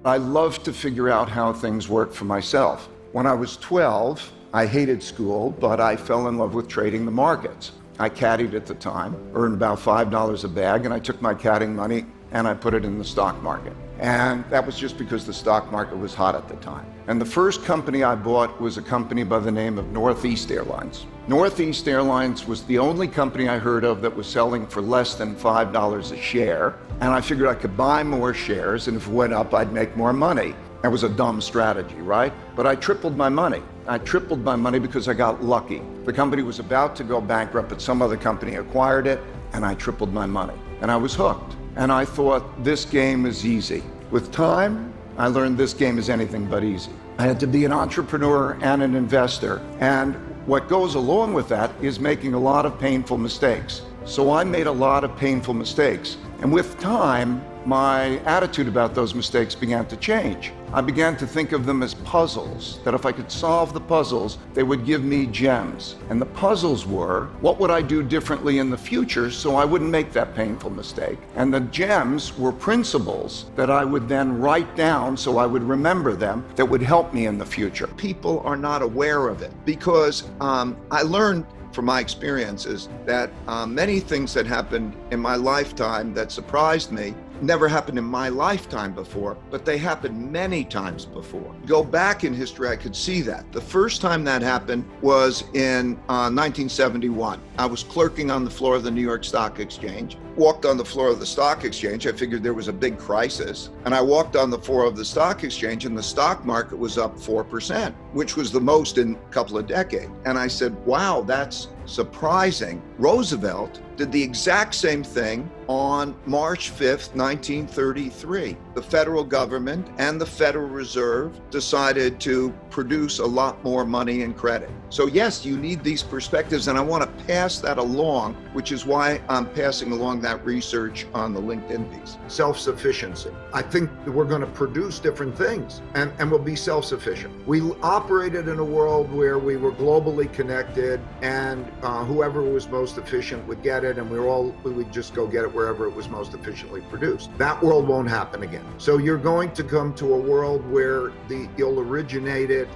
I love to figure out how things work for myself. When I was 12, I hated school, but I fell in love with trading the markets. I caddied at the time, earned about $5 a bag, and I took my caddying money and I put it in the stock market. And that was just because the stock market was hot at the time. And the first company I bought was a company by the name of Northeast Airlines. Northeast Airlines was the only company I heard of that was selling for less than $5 a share. And I figured I could buy more shares, and if it went up, I'd make more money. That was a dumb strategy, right? But I tripled my money. I tripled my money because I got lucky. The company was about to go bankrupt, but some other company acquired it, and I tripled my money. And I was hooked. And I thought, this game is easy. With time, I learned this game is anything but easy. I had to be an entrepreneur and an investor. And what goes along with that is making a lot of painful mistakes. So I made a lot of painful mistakes. And with time, my attitude about those mistakes began to change. I began to think of them as puzzles, that if I could solve the puzzles, they would give me gems. And the puzzles were, what would I do differently in the future so I wouldn't make that painful mistake? And the gems were principles that I would then write down so I would remember them that would help me in the future. People are not aware of it because I learned from my experiences that many things that happened in my lifetime that surprised me never happened in my lifetime before, but they happened many times before. Go back in history, I could see that. The first time that happened was in 1971. I was clerking on the floor of the New York Stock Exchange. Walked on the floor of the stock exchange. I figured there was a big crisis. And I walked on the floor of the stock exchange and the stock market was up 4%, which was the most in a couple of decades. And I said, wow, that's surprising. Roosevelt did the exact same thing on March 5th, 1933. The federal government and the Federal Reserve decided to produce a lot more money and credit. So yes, you need these perspectives, and I want to pass that along, which is why I'm passing along that research on the LinkedIn piece. Self-sufficiency. I think that we're going to produce different things and we'll be self-sufficient. We operated in a world where we were globally connected and whoever was most efficient would get it, and we would just go get it wherever it was most efficiently produced. That world won't happen again. So you're going to come to a world where you'll originate it,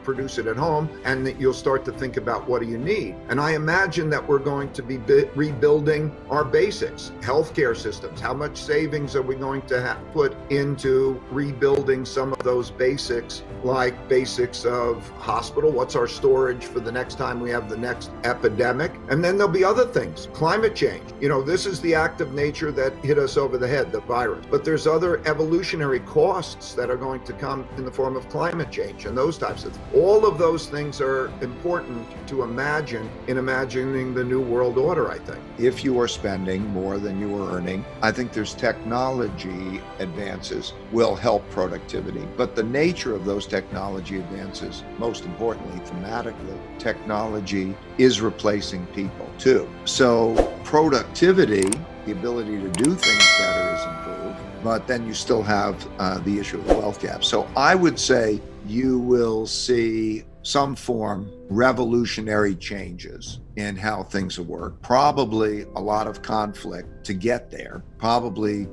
produce it at home, and that you'll start to think about what do you need. And I imagine that we're going to be rebuilding our basics, healthcare systems. How much savings are we going to put into rebuilding some of those basics, like basics of hospital? What's our storage for the next time we have the next epidemic? And then there'll be other things, climate change. This is the act of nature that hit us over the head, the virus. But there's other evolutionary costs that are going to come in the form of climate change and those types of things. All of those things are important to imagine in imagining the new world order, I think. If you are spending more than you are earning, I think there's technology advances will help productivity. But the nature of those technology advances, most importantly, thematically, technology is replacing people too. So productivity, the ability to do things better, is improved, but then you still have the issue of the wealth gap. So I would say you will see some form revolutionary changes in how things work. Probably a lot of conflict to get there. Probably,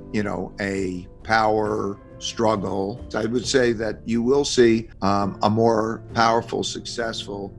a power struggle. I would say that you will see a more powerful, successful